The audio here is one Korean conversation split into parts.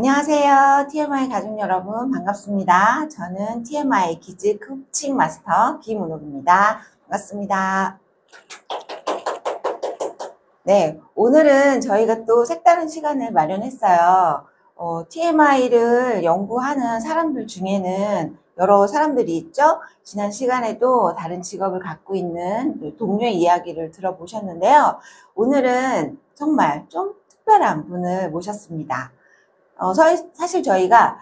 안녕하세요. TMI 가족 여러분 반갑습니다. 저는 TMI 키즈 코칭 마스터 김은옥입니다. 반갑습니다. 네, 오늘은 저희가 또 색다른 시간을 마련했어요. TMI를 연구하는 사람들 중에는 여러 사람들이 있죠. 지난 시간에도 다른 직업을 갖고 있는 동료의 이야기를 들어보셨는데요. 오늘은 정말 좀 특별한 분을 모셨습니다. 사실 저희가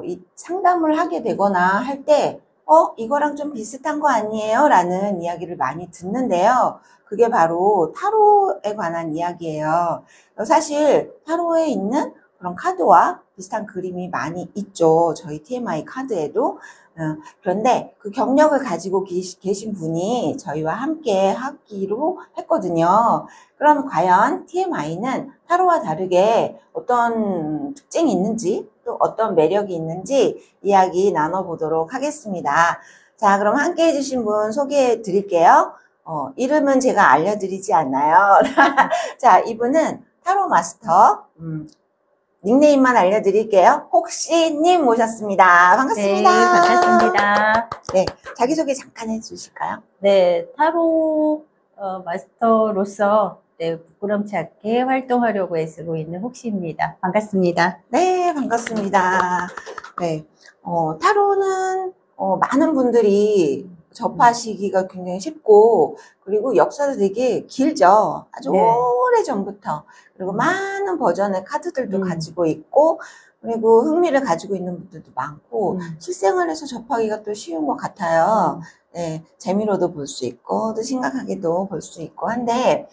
이 상담을 하게 되거나 할 때 이거랑 좀 비슷한 거 아니에요? 라는 이야기를 많이 듣는데요. 그게 바로 타로에 관한 이야기예요. 사실 타로에 있는 그런 카드와 비슷한 그림이 많이 있죠. 저희 TMI 카드에도. 그런데 그 경력을 가지고 계신 분이 저희와 함께 하기로 했거든요. 그럼 과연 TMI는 타로와 다르게 어떤 특징이 있는지 또 어떤 매력이 있는지 이야기 나눠보도록 하겠습니다. 자, 그럼 함께 해주신 분 소개해 드릴게요. 이름은 제가 알려드리지 않나요? 자, 이분은 타로 마스터, 닉네임만 알려드릴게요. 혹시님 모셨습니다. 반갑습니다. 네, 반갑습니다. 네, 자기소개 잠깐 해주실까요? 네, 타로 마스터로서 부끄럼치 않게 활동하려고 애쓰고 있는 혹시입니다. 반갑습니다. 네, 반갑습니다. 네, 타로는 많은 분들이 접하시기가 굉장히 쉽고, 그리고 역사도 되게 길죠. 아주 네. 오래 전부터. 그리고 많은 버전의 카드들도 가지고 있고, 그리고 흥미를 가지고 있는 분들도 많고, 실생활에서 접하기가 또 쉬운 것 같아요. 네, 재미로도 볼 수 있고, 또 심각하게도 볼 수 있고 한데,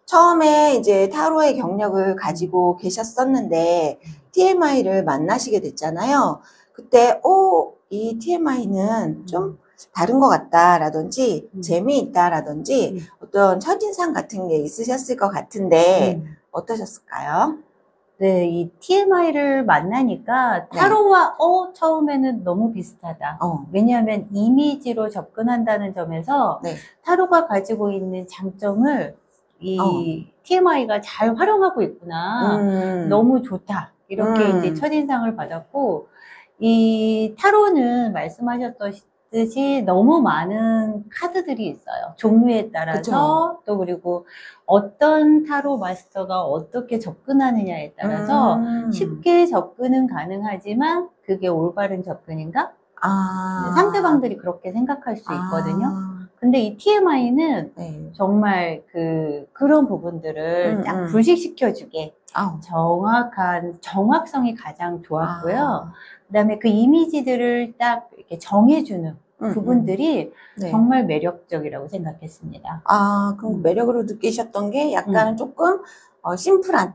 처음에 이제 타로의 경력을 가지고 계셨었는데, TMI를 만나시게 됐잖아요. 그때, 이 TMI는 좀 다른 것 같다라든지 재미있다라든지 어떤 첫인상 같은 게 있으셨을 것 같은데 어떠셨을까요? 네, 이 TMI를 만나니까 타로와 처음에는 너무 비슷하다. 왜냐하면 이미지로 접근한다는 점에서 타로가 가지고 있는 장점을 이 TMI가 잘 활용하고 있구나. 너무 좋다. 이렇게 이제 첫인상을 받았고, 이 타로는 말씀하셨듯이 너무 많은 카드들이 있어요. 종류에 따라서. 또 그리고 어떤 타로 마스터가 어떻게 접근하느냐에 따라서 쉽게 접근은 가능하지만 그게 올바른 접근인가? 상대방들이 그렇게 생각할 수 있거든요. 근데 이 TMI는 정말 그런 부분들을 딱 불식시켜주게 정확성이 가장 좋았고요. 그다음에 그 이미지들을 딱 이렇게 정해주는 부분들이 정말 매력적이라고 생각했습니다. 그럼 매력으로 느끼셨던 게 약간 조금 심플한.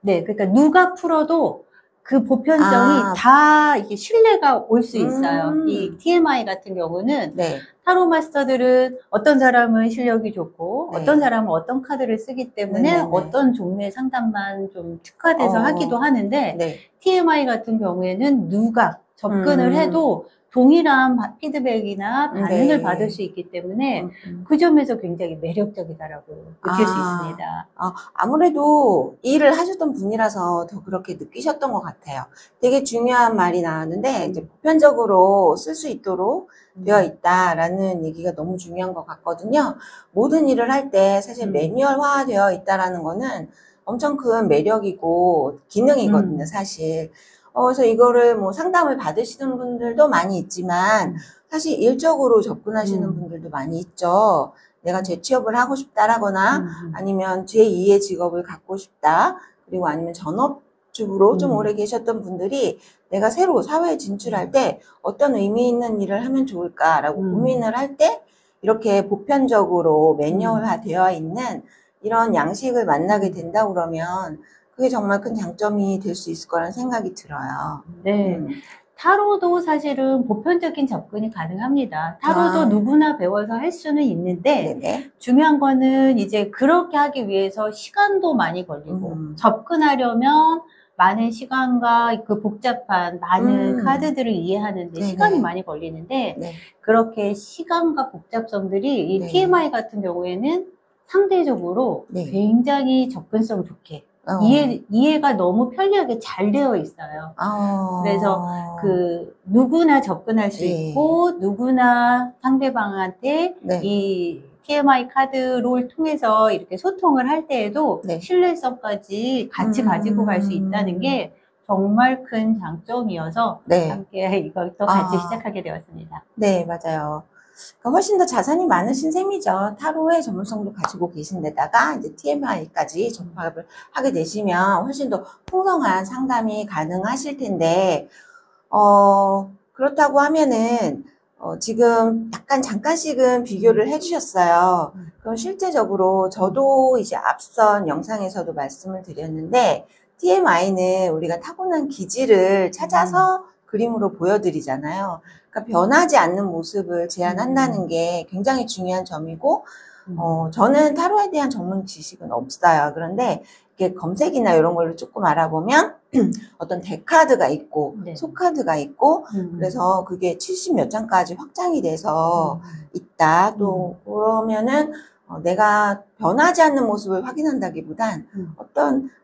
네, 그러니까 누가 풀어도 그 보편성이 다 이게 신뢰가 올 수 있어요. 이 TMI 같은 경우는 타로 마스터들은 어떤 사람은 실력이 좋고 어떤 사람은 어떤 카드를 쓰기 때문에 어떤 종류의 상담만 좀 특화돼서 하기도 하는데 TMI 같은 경우에는 누가 접근을 해도 동일한 피드백이나 반응을 받을 수 있기 때문에 그 점에서 굉장히 매력적이다라고 느낄 수 있습니다. 아무래도 일을 하셨던 분이라서 더 그렇게 느끼셨던 것 같아요. 되게 중요한 말이 나왔는데 이제 보편적으로 쓸 수 있도록 되어 있다라는 얘기가 너무 중요한 것 같거든요. 모든 일을 할 때 사실 매뉴얼화 되어 있다라는 거는 엄청 큰 매력이고 기능이거든요, 사실. 그래서 이거를 뭐 상담을 받으시는 분들도 많이 있지만 사실 일적으로 접근하시는 분들도 많이 있죠. 내가 재취업을 하고 싶다라거나 아니면 제2의 직업을 갖고 싶다. 그리고 아니면 전업주부로 좀 오래 계셨던 분들이 내가 새로 사회에 진출할 때 어떤 의미 있는 일을 하면 좋을까라고 고민을 할 때 이렇게 보편적으로 매뉴얼화 되어 있는 이런 양식을 만나게 된다 그러면 그게 정말 큰 장점이 될 수 있을 거라는 생각이 들어요. 네. 타로도 사실은 보편적인 접근이 가능합니다. 타로도 누구나 배워서 할 수는 있는데 중요한 거는 이제 그렇게 하기 위해서 시간도 많이 걸리고 접근하려면 많은 시간과 그 복잡한 많은 카드들을 이해하는데 시간이 많이 걸리는데 그렇게 시간과 복잡성들이 이 TMI 같은 경우에는 상대적으로 굉장히 접근성 좋게 이해가 너무 편리하게 잘 되어 있어요. 그래서 누구나 접근할 수 있고, 누구나 상대방한테 이 TMI 카드를 통해서 이렇게 소통을 할 때에도 신뢰성까지 같이 가지고 갈 수 있다는 게 정말 큰 장점이어서 함께 이것도 같이 시작하게 되었습니다. 네, 맞아요. 그러니까 훨씬 더 자산이 많으신 셈이죠. 타로의 전문성도 가지고 계신 데다가 이제 TMI까지 접합을 하게 되시면 훨씬 더 풍성한 상담이 가능하실 텐데, 그렇다고 하면은 지금 약간 잠깐씩은 비교를 해주셨어요. 그럼 실제적으로 저도 이제 앞선 영상에서도 말씀을 드렸는데, TMI는 우리가 타고난 기질을 찾아서 그림으로 보여드리잖아요. 그러니까 변하지 않는 모습을 제안한다는 게 굉장히 중요한 점이고, 저는 타로에 대한 전문 지식은 없어요. 그런데 이렇게 검색이나 이런 걸로 조금 알아보면 어떤 덱카드가 있고 소카드가 있고 그래서 그게 70 몇 장까지 확장이 돼서 있다. 또 그러면은 내가 변하지 않는 모습을 확인한다기보단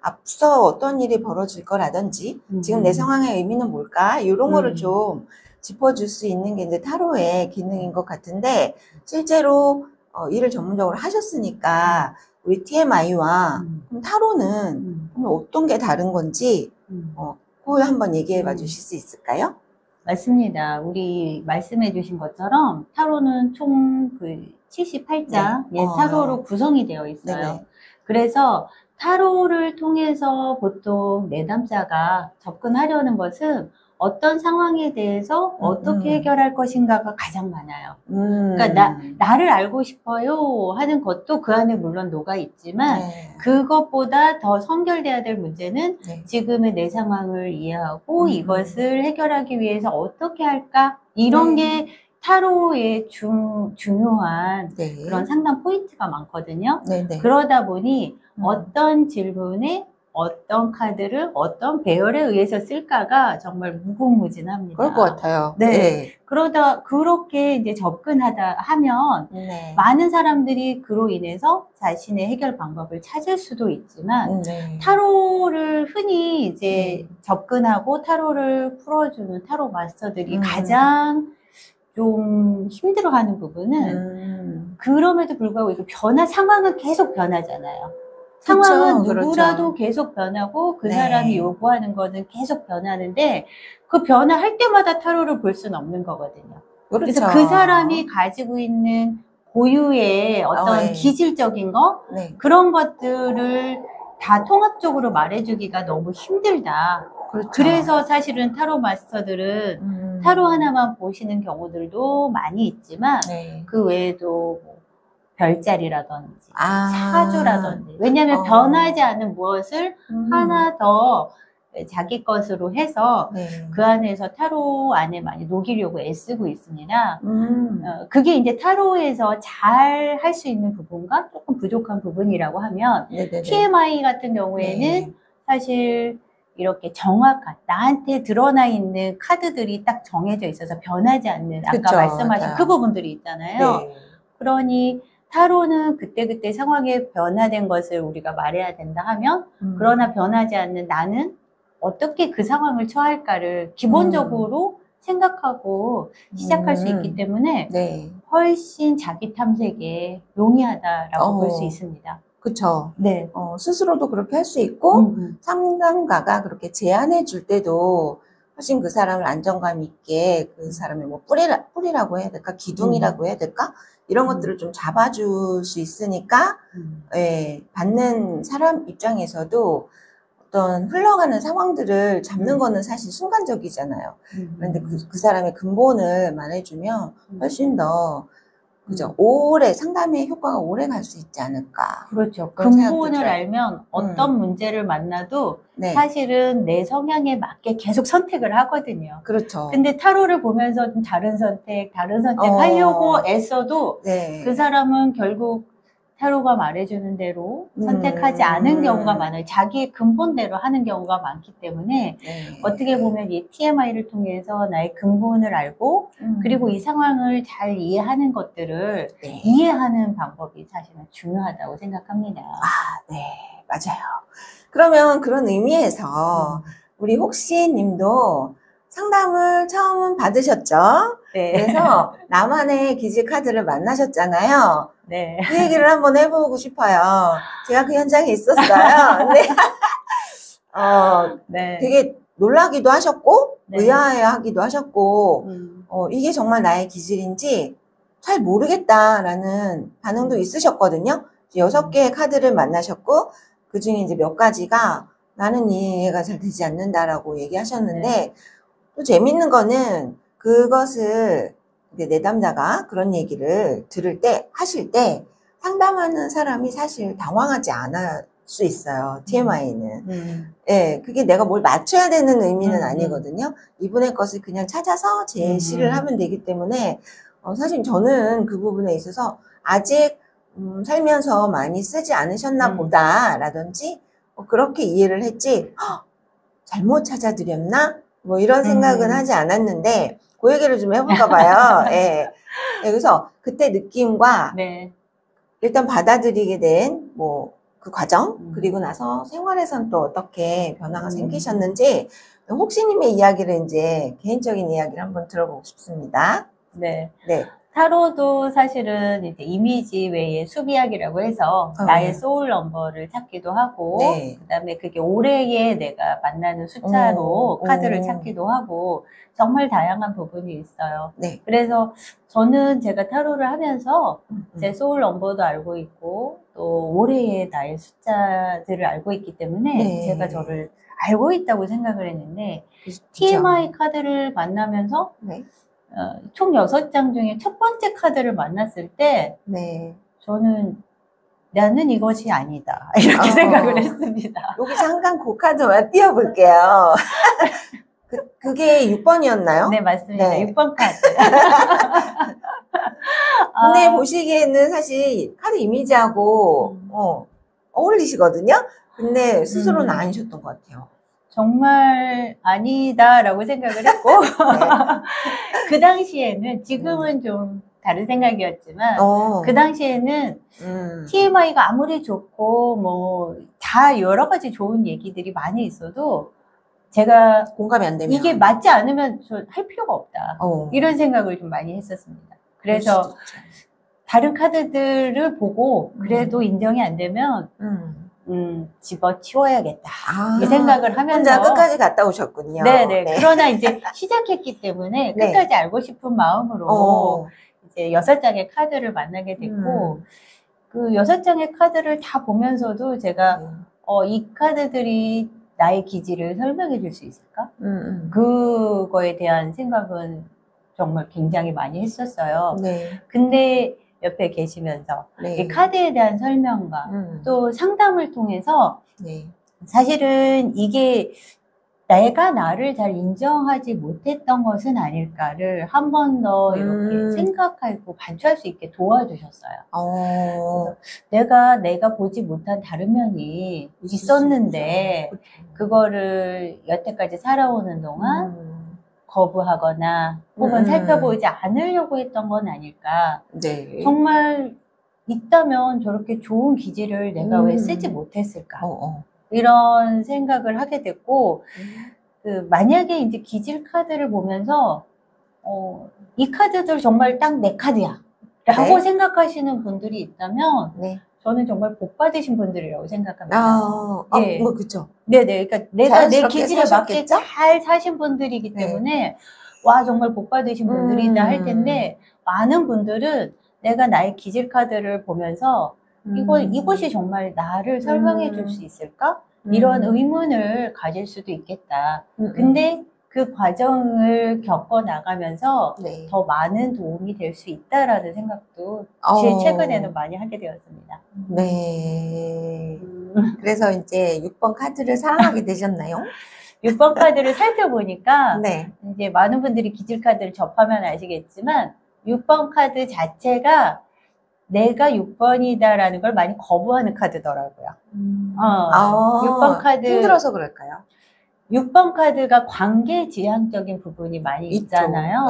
앞서 어떤 일이 벌어질 거라든지 지금 내 상황의 의미는 뭘까? 이런 거를 좀 짚어줄 수 있는 게 이제 타로의 기능인 것 같은데, 실제로 일을 전문적으로 하셨으니까 우리 TMI와 타로는 어떤 게 다른 건지 그걸 한번 얘기해 봐 주실 수 있을까요? 맞습니다. 우리 말씀해 주신 것처럼 타로는 총 78장 타로로 구성이 되어 있어요. 그래서 타로를 통해서 보통 내담자가 접근하려는 것은 어떤 상황에 대해서 어떻게 해결할 것인가가 가장 많아요. 그러니까 나를 알고 싶어요 하는 것도 그 안에 물론 녹아 있지만 그것보다 더 선결돼야 될 문제는 지금의 내 상황을 이해하고 이것을 해결하기 위해서 어떻게 할까? 이런 게 타로의 중요한 그런 상담 포인트가 많거든요. 그러다 보니 어떤 질문에 어떤 카드를 어떤 배열에 의해서 쓸까가 정말 무궁무진합니다. 그럴 것 같아요. 그렇게 이제 접근하다 하면 많은 사람들이 그로 인해서 자신의 해결 방법을 찾을 수도 있지만 타로를 흔히 이제 접근하고 타로를 풀어주는 타로 마스터들이 가장 좀 힘들어하는 부분은 그럼에도 불구하고 이거 상황은 계속 변하잖아요. 상황은 누구라도 계속 변하고 그 사람이 요구하는 거는 계속 변하는데 그 변화할 때마다 타로를 볼 수는 없는 거거든요. 그래서 그 사람이 가지고 있는 고유의 어떤 기질적인 거 그런 것들을 다 통합적으로 말해주기가 너무 힘들다. 그래서 사실은 타로 마스터들은 타로 하나만 보시는 경우들도 많이 있지만 그 외에도 별자리라든지 사주라든지 왜냐하면 변하지 않는 무엇을 하나 더 자기 것으로 해서 그 안에서 타로 안에 많이 녹이려고 애쓰고 있습니다. 그게 이제 타로에서 잘 할 수 있는 부분과 조금 부족한 부분이라고 하면 TMI 같은 경우에는 사실 이렇게 정확한 나한테 드러나 있는 카드들이 딱 정해져 있어서 변하지 않는 아까 말씀하신 그 부분들이 있잖아요. 그러니 타로는 그때그때 상황에 변화된 것을 우리가 말해야 된다 하면 그러나 변하지 않는 나는 어떻게 그 상황을 처할까를 기본적으로 생각하고 시작할 수 있기 때문에 훨씬 자기 탐색에 용이하다라고 볼 수 있습니다. 그쵸. 스스로도 그렇게 할 수 있고 상담가가 그렇게 제안해 줄 때도 훨씬 그 사람을 안정감 있게 그 사람의 뭐 뿌리라고 해야 될까? 기둥이라고 해야 될까? 이런 것들을 좀 잡아줄 수 있으니까 받는 사람 입장에서도 어떤 흘러가는 상황들을 잡는 거는 사실 순간적이잖아요. 그런데 그 사람의 근본을 말해주면 훨씬 더 그죠? 오래 상담의 효과가 오래 갈 수 있지 않을까. 그렇죠. 근본을 알면 어떤 문제를 만나도 사실은 내 성향에 맞게 계속 선택을 하거든요. 그렇죠. 근데 타로를 보면서 좀 다른 선택 하려고 애써도 그 사람은 결국 타로가 말해주는 대로 선택하지 않은 경우가 많아요. 자기의 근본대로 하는 경우가 많기 때문에 어떻게 보면 이 TMI를 통해서 나의 근본을 알고 그리고 이 상황을 잘 이해하는 것들을 이해하는 방법이 사실은 중요하다고 생각합니다. 네, 맞아요. 그러면 그런 의미에서 우리 혹시 님도 상담을 처음 받으셨죠? 네. 그래서 나만의 기질 카드를 만나셨잖아요. 네. 그 얘기를 한번 해보고 싶어요. 제가 그 현장에 있었어요. 근데 네. 되게 놀라기도 하셨고 네. 의아해하기도 하셨고 이게 정말 나의 기질인지 잘 모르겠다라는 반응도 있으셨거든요. 6개의 카드를 만나셨고 그 중에 이제 몇 가지가 나는 이해가 잘 되지 않는다라고 얘기하셨는데 네. 또 재밌는 거는 그것을 이제 내담자가 그런 얘기를 들을 때 하실 때 상담하는 사람이 사실 당황하지 않을 수 있어요. TMI는. 예, 그게 내가 뭘 맞춰야 되는 의미는 아니거든요. 이분의 것을 그냥 찾아서 제시를 하면 되기 때문에 사실 저는 그 부분에 있어서 아직 살면서 많이 쓰지 않으셨나 보다라든지 그렇게 이해를 했지 잘못 찾아드렸나? 뭐 이런 생각은 하지 않았는데 그 얘기를 좀 해볼까 봐요. 예. 예, 그래서 그때 느낌과 네. 일단 받아들이게 된 뭐 그 과정 그리고 나서 생활에선 또 어떻게 변화가 생기셨는지 혹시님의 이야기를 이제 개인적인 이야기를 한번 들어보고 싶습니다. 네. 네. 타로도 사실은 이제 이미지 외에 수비학이라고 해서 나의 소울 넘버를 찾기도 하고, 네. 그 다음에 그게 올해에 내가 만나는 숫자로 카드를 찾기도 하고, 정말 다양한 부분이 있어요. 네. 그래서 저는 제가 타로를 하면서 제 소울 넘버도 알고 있고, 또 올해의 나의 숫자들을 알고 있기 때문에 네. 제가 저를 알고 있다고 생각을 했는데, 그렇죠. TMI 카드를 만나면서 네. 총 6장 중에 첫 번째 카드를 만났을 때 네. 저는 나는 이것이 아니다 이렇게 생각을 했습니다. 여기 잠깐 그 카드만 띄워볼게요. 그게 6번이었나요? 네, 맞습니다. 네. 6번 카드. 근데 보시기에는 사실 카드 이미지하고 어울리시거든요. 근데 스스로는 아니셨던 것 같아요. 정말 아니다라고 생각을 했고 네. 그 당시에는 지금은 좀 다른 생각이었지만 그 당시에는 TMI가 아무리 좋고 뭐 다 여러 가지 좋은 얘기들이 많이 있어도 제가 공감이 안 되면 이게 맞지 않으면 저 할 필요가 없다 이런 생각을 좀 많이 했었습니다. 그래서 다른 카드들을 보고 그래도 인정이 안 되면 집어치워야겠다 이 생각을 하면서 혼자 끝까지 갔다 오셨군요. 네네. 네. 그러나 이제 시작했기 때문에 끝까지 알고 싶은 마음으로 이제 6장의 카드를 만나게 됐고 그 6장의 카드를 다 보면서도 제가 이 카드들이 나의 기질을 설명해 줄 수 있을까? 그거에 대한 생각은 정말 굉장히 많이 했었어요. 네. 근데 옆에 계시면서 이 카드에 대한 설명과 또 상담을 통해서 사실은 이게 내가 나를 잘 인정하지 못했던 것은 아닐까를 한 번 더 이렇게 생각하고 관찰할 수 있게 도와주셨어요. 내가 보지 못한 다른 면이 있었는데 그거를 여태까지 살아오는 동안 거부하거나 혹은 살펴보지 않으려고 했던 건 아닐까. 네. 정말 있다면 저렇게 좋은 기질을 내가 왜 쓰지 못했을까. 이런 생각을 하게 됐고, 만약에 이제 기질 카드를 보면서, 이 카드들 정말 딱 내 카드야. 라고 생각하시는 분들이 있다면, 저는 정말 복 받으신 분들이라고 생각합니다. 예. 뭐, 그쵸. 네네. 그러니까 내가 내 기질에 맞게 잘 사신 분들이기 때문에, 와, 정말 복 받으신 분들이다 할 텐데, 많은 분들은 내가 나의 기질 카드를 보면서, 이것이 정말 나를 설명해 줄 수 있을까? 이런 의문을 가질 수도 있겠다. 근데 그 과정을 겪어 나가면서 더 많은 도움이 될 수 있다라는 생각도 최근에는 많이 하게 되었습니다. 네. 그래서 이제 6번 카드를 사랑하게 되셨나요? 6번 카드를 살펴보니까 이제 많은 분들이 기질 카드를 접하면 아시겠지만 6번 카드 자체가 내가 6번이다라는 걸 많이 거부하는 카드더라고요. 6번 카드. 힘들어서 그럴까요? 6번 카드가 관계 지향적인 부분이 많이 있잖아요.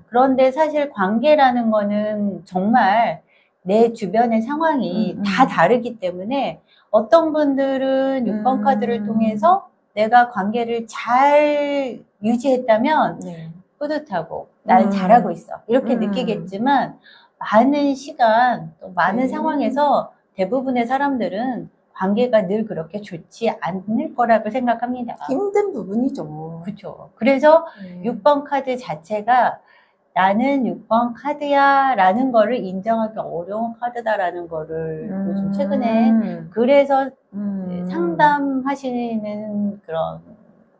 그런데 사실 관계라는 거는 정말 내 주변의 상황이 다 다르기 때문에 어떤 분들은 6번 카드를 통해서 내가 관계를 잘 유지했다면 네. 뿌듯하고 나는 잘하고 있어 이렇게 느끼겠지만 많은 시간 또 많은 상황에서 대부분의 사람들은 관계가 늘 그렇게 좋지 않을 거라고 생각합니다. 힘든 부분이죠. 그렇죠. 그래서 6번 카드 자체가 나는 6번 카드야 라는 거를 인정하기 어려운 카드다라는 거를 요즘 최근에 그래서 상담하시는 그런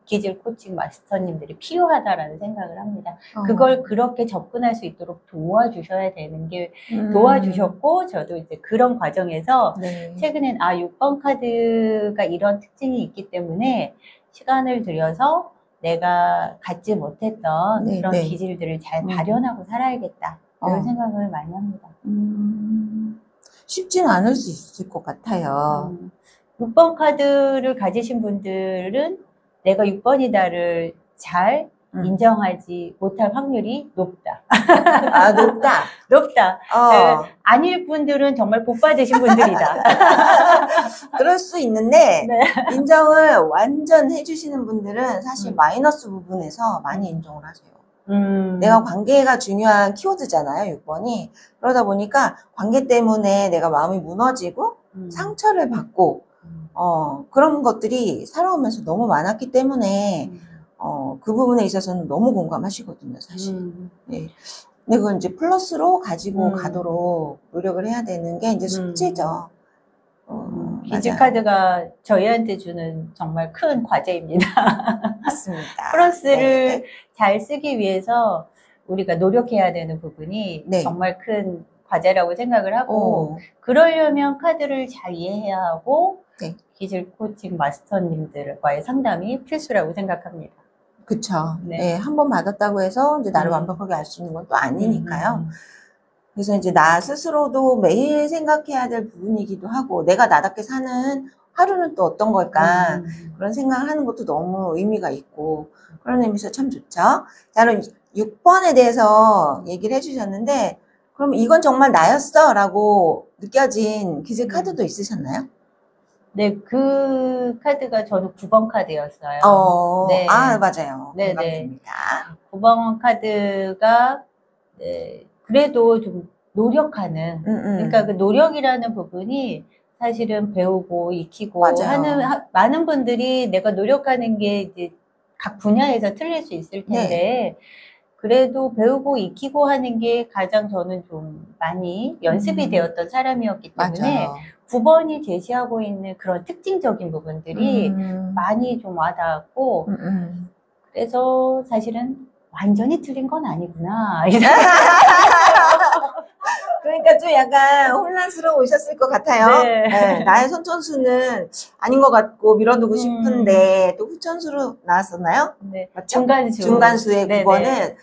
기질 코칭 마스터님들이 필요하다라는 생각을 합니다. 그걸 그렇게 접근할 수 있도록 도와주셔야 되는 게 도와주셨고 저도 이제 그런 과정에서 네. 최근엔 6번 카드가 이런 특징이 있기 때문에 시간을 들여서 내가 갖지 못했던 그런 기질들을 잘 발현하고 살아야겠다 이런 생각을 많이 합니다. 쉽지는 않을 수 있을 것 같아요. 6번 카드를 가지신 분들은 내가 6번이다를 잘 인정하지 못할 확률이 높다. 높다. 높다. 네, 아닐 분들은 정말 복 받으신 분들이다. 그럴 수 있는데 네. 인정을 완전 해주시는 분들은 사실 마이너스 부분에서 많이 인정을 하세요. 내가 관계가 중요한 키워드잖아요, 6번이. 그러다 보니까 관계 때문에 내가 마음이 무너지고 상처를 받고 그런 것들이 살아오면서 너무 많았기 때문에 그 부분에 있어서는 너무 공감하시거든요, 사실. 네. 근데 그건 이제 플러스로 가지고 가도록 노력을 해야 되는 게 이제 숙제죠. 기질 카드가 저희한테 주는 정말 큰 과제입니다. 맞습니다. 플러스를 잘 쓰기 위해서 우리가 노력해야 되는 부분이 정말 큰 과제라고 생각을 하고 그러려면 카드를 잘 이해해야 하고 기질 코칭 마스터님들과의 상담이 필수라고 생각합니다. 그쵸. 네. 한 번 받았다고 해서 이제 나를 완벽하게 알 수 있는 건 또 아니니까요. 그래서 이제 나 스스로도 매일 생각해야 될 부분이기도 하고, 내가 나답게 사는 하루는 또 어떤 걸까, 그런 생각을 하는 것도 너무 의미가 있고, 그런 의미에서 참 좋죠. 자, 그럼 6번에 대해서 얘기를 해주셨는데, 그럼 이건 정말 나였어 라고 느껴진 기질 카드도 있으셨나요? 네, 그 카드가 저는 9번 카드였어요. 네. 맞아요. 네네. 공감됩니다. 9번 카드가, 그래도 좀 노력하는, 그러니까 그 노력이라는 부분이 사실은 배우고 익히고 하는, 많은 분들이 내가 노력하는 게 이제 각 분야에서 틀릴 수 있을 텐데, 그래도 배우고 익히고 하는 게 가장 저는 좀 많이 연습이 되었던 사람이었기 때문에 9번이 제시하고 있는 그런 특징적인 부분들이 많이 좀 와닿았고 그래서 사실은 완전히 틀린 건 아니구나. 그러니까 좀 약간 혼란스러우셨을 것 같아요. 네, 나의 선천수는 아닌 것 같고 밀어두고 싶은데 또 후천수로 나왔었나요? 네. 맞죠? 중간수. 중간수의 9번은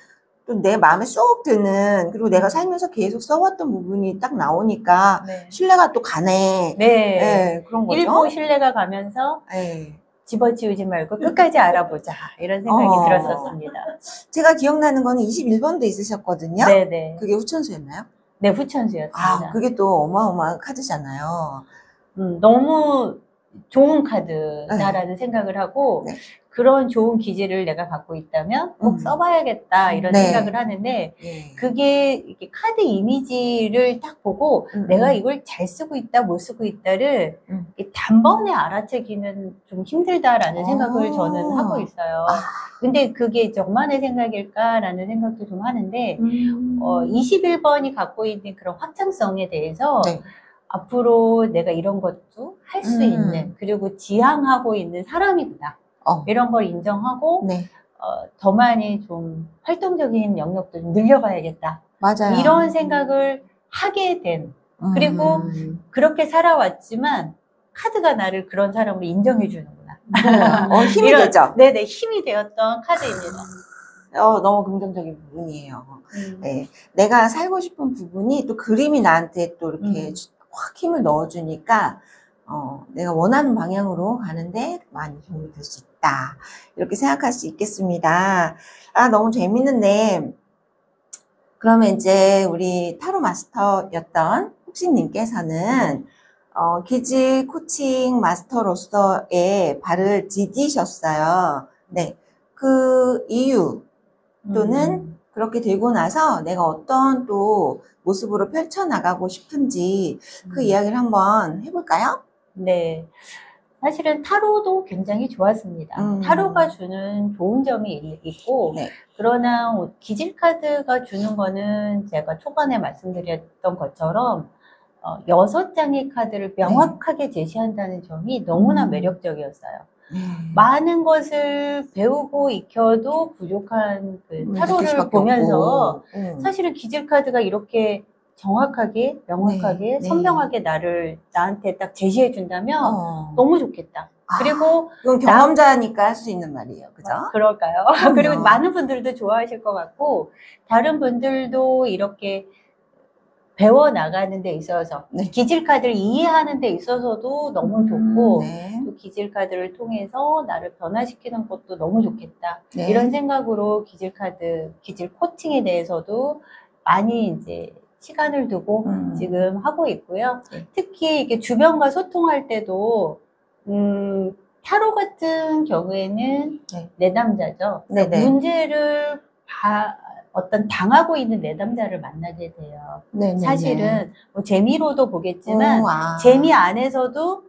또 내 마음에 쏙 드는, 그리고 내가 살면서 계속 써왔던 부분이 딱 나오니까 신뢰가 또 가네. 네, 그런 거죠. 일부 신뢰가 가면서 집어치우지 말고 끝까지 알아보자 이런 생각이 들었었습니다. 제가 기억나는 거는 21번도 있으셨거든요. 네네. 그게 후천수였나요? 네, 후천수였습니다. 그게 또 어마어마한 카드잖아요. 너무 좋은 카드다라는 생각을 하고 그런 좋은 기질을 내가 갖고 있다면 꼭 써봐야겠다 이런 생각을 하는데 그게 이렇게 카드 이미지를 딱 보고 내가 이걸 잘 쓰고 있다 못 쓰고 있다를 단번에 알아채기는 좀 힘들다라는 생각을 저는 하고 있어요. 근데 그게 저만의 생각일까라는 생각도 좀 하는데 21번이 갖고 있는 그런 확장성에 대해서 앞으로 내가 이런 것도 할 수 있는, 그리고 지향하고 있는 사람이구나. 이런 걸 인정하고, 더 많이 좀 활동적인 영역도 좀 늘려가야겠다. 맞아요. 이런 생각을 하게 된, 그리고 그렇게 살아왔지만, 카드가 나를 그런 사람으로 인정해주는구나. 힘이 되죠? 네네, 힘이 되었던 카드입니다. 너무 긍정적인 부분이에요. 네. 내가 살고 싶은 부분이 또 그림이 나한테 또 이렇게 확 힘을 넣어주니까 내가 원하는 방향으로 가는데 많이 도움이 될 수 있다. 이렇게 생각할 수 있겠습니다. 너무 재밌는데 그러면 이제 우리 타로 마스터였던 혹시님께서는 기질 코칭 마스터로서의 발을 디디셨어요. 네. 그 이유 또는 그렇게 되고 나서 내가 어떤 또 모습으로 펼쳐나가고 싶은지 그 이야기를 한번 해볼까요? 네. 사실은 타로도 굉장히 좋았습니다. 타로가 주는 좋은 점이 있고, 네. 그러나 기질카드가 주는 거는 제가 초반에 말씀드렸던 것처럼 6장의 카드를 명확하게 제시한다는 점이 너무나 매력적이었어요. 많은 것을 배우고 익혀도 부족한 그 타로를 보면서 사실은 기질카드가 이렇게 정확하게, 명확하게, 선명하게 나한테 딱 제시해 준다면 너무 좋겠다. 그리고 그건 경험자니까 할 수 있는 말이에요. 그죠? 그럴까요? 그리고 많은 분들도 좋아하실 것 같고, 다른 분들도 이렇게 배워나가는 데 있어서, 기질카드를 이해하는 데 있어서도 너무 좋고, 또 기질카드를 통해서 나를 변화시키는 것도 너무 좋겠다. 이런 생각으로 기질 코칭에 대해서도 많이 이제 시간을 두고 지금 하고 있고요. 특히 이게 주변과 소통할 때도, 타로 같은 경우에는 내담자죠. 문제를 어떤 당하고 있는 내담자를 만나게 돼요. 사실은 뭐 재미로도 보겠지만 재미 안에서도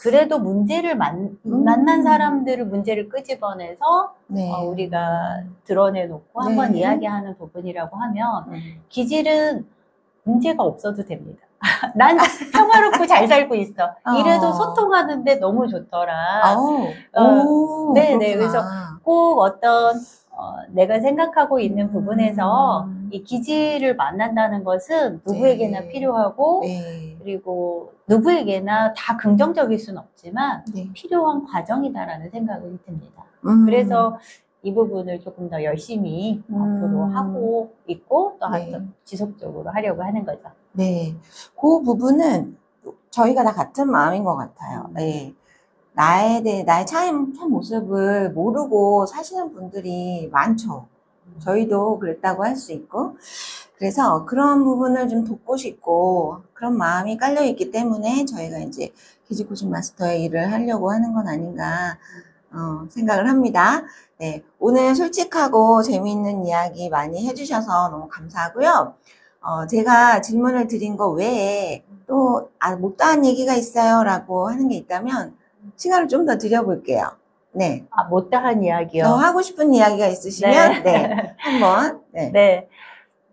그래도 문제를 만난 사람들을 문제를 끄집어내서 우리가 드러내놓고 한번 이야기하는 부분이라고 하면 기질은 문제가 없어도 됩니다. 난 평화롭고 잘 살고 있어. 이래도 소통하는데 너무 좋더라. 네네. 그래서 꼭 어떤 내가 생각하고 있는 부분에서 이 기질을 만난다는 것은 누구에게나 필요하고 그리고 누구에게나 다 긍정적일 수는 없지만 필요한 과정이다라는 생각이 듭니다. 그래서 이 부분을 조금 더 열심히 앞으로 하고 있고 또 지속적으로 하려고 하는 거죠. 네, 그 부분은 저희가 다 같은 마음인 것 같아요. 나의 참 모습을 모르고 사시는 분들이 많죠. 저희도 그랬다고 할 수 있고, 그래서 그런 부분을 좀 돕고 싶고, 그런 마음이 깔려있기 때문에 저희가 이제 기질코칭 마스터의 일을 하려고 하는 건 아닌가, 생각을 합니다. 네, 오늘 솔직하고 재미있는 이야기 많이 해주셔서 너무 감사하고요. 제가 질문을 드린 거 외에 또, 못다한 얘기가 있어요 라고 하는 게 있다면, 시간을 좀 더 드려볼게요. 네. 못다한 이야기요? 더 하고 싶은 이야기가 있으시면, 한번.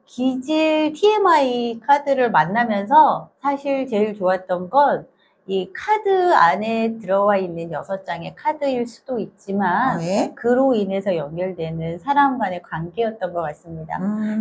기질 TMI 카드를 만나면서 사실 제일 좋았던 건 이 카드 안에 들어와 있는 6장의 카드일 수도 있지만 그로 인해서 연결되는 사람 간의 관계였던 것 같습니다.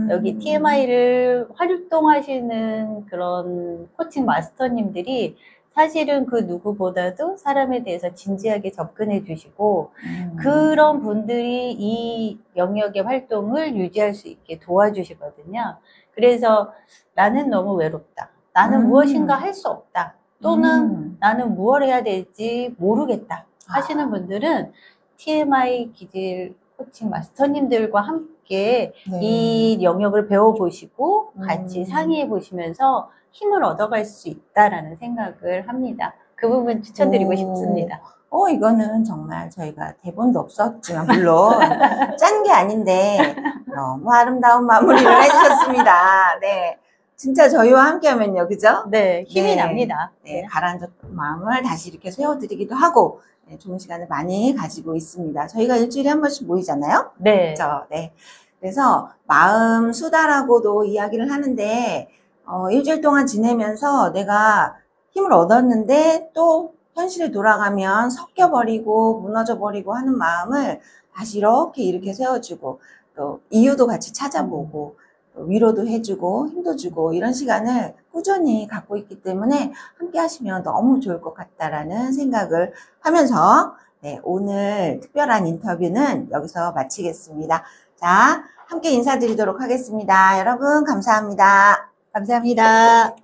여기 TMI를 활동하시는 그런 코칭 마스터님들이 사실은 그 누구보다도 사람에 대해서 진지하게 접근해 주시고 그런 분들이 이 영역의 활동을 유지할 수 있게 도와주시거든요. 그래서 나는 너무 외롭다. 나는 무엇인가 할 수 없다. 또는 나는 무엇을 해야 될지 모르겠다 하시는 분들은 TMI 기질 코칭 마스터님들과 함께 이 영역을 배워보시고 같이 상의해 보시면서 힘을 얻어갈 수 있다라는 생각을 합니다. 그 부분 추천드리고 싶습니다. 이거는 정말 저희가 대본도 없었지만 물론 짠 게 아닌데 너무 아름다운 마무리를 해주셨습니다. 네, 진짜 저희와 함께하면요, 그죠? 네, 힘이 납니다. 가라앉았던 마음을 다시 이렇게 세워드리기도 하고 좋은 시간을 많이 가지고 있습니다. 저희가 일주일에 한 번씩 모이잖아요. 그렇죠? 그래서 마음 수다라고도 이야기를 하는데 일주일 동안 지내면서 내가 힘을 얻었는데 또 현실에 돌아가면 섞여버리고 무너져버리고 하는 마음을 다시 이렇게 세워주고 또 이유도 같이 찾아보고 또 위로도 해주고 힘도 주고 이런 시간을 꾸준히 갖고 있기 때문에 함께 하시면 너무 좋을 것 같다라는 생각을 하면서 오늘 특별한 인터뷰는 여기서 마치겠습니다. 자, 함께 인사드리도록 하겠습니다. 여러분 감사합니다. 감사합니다.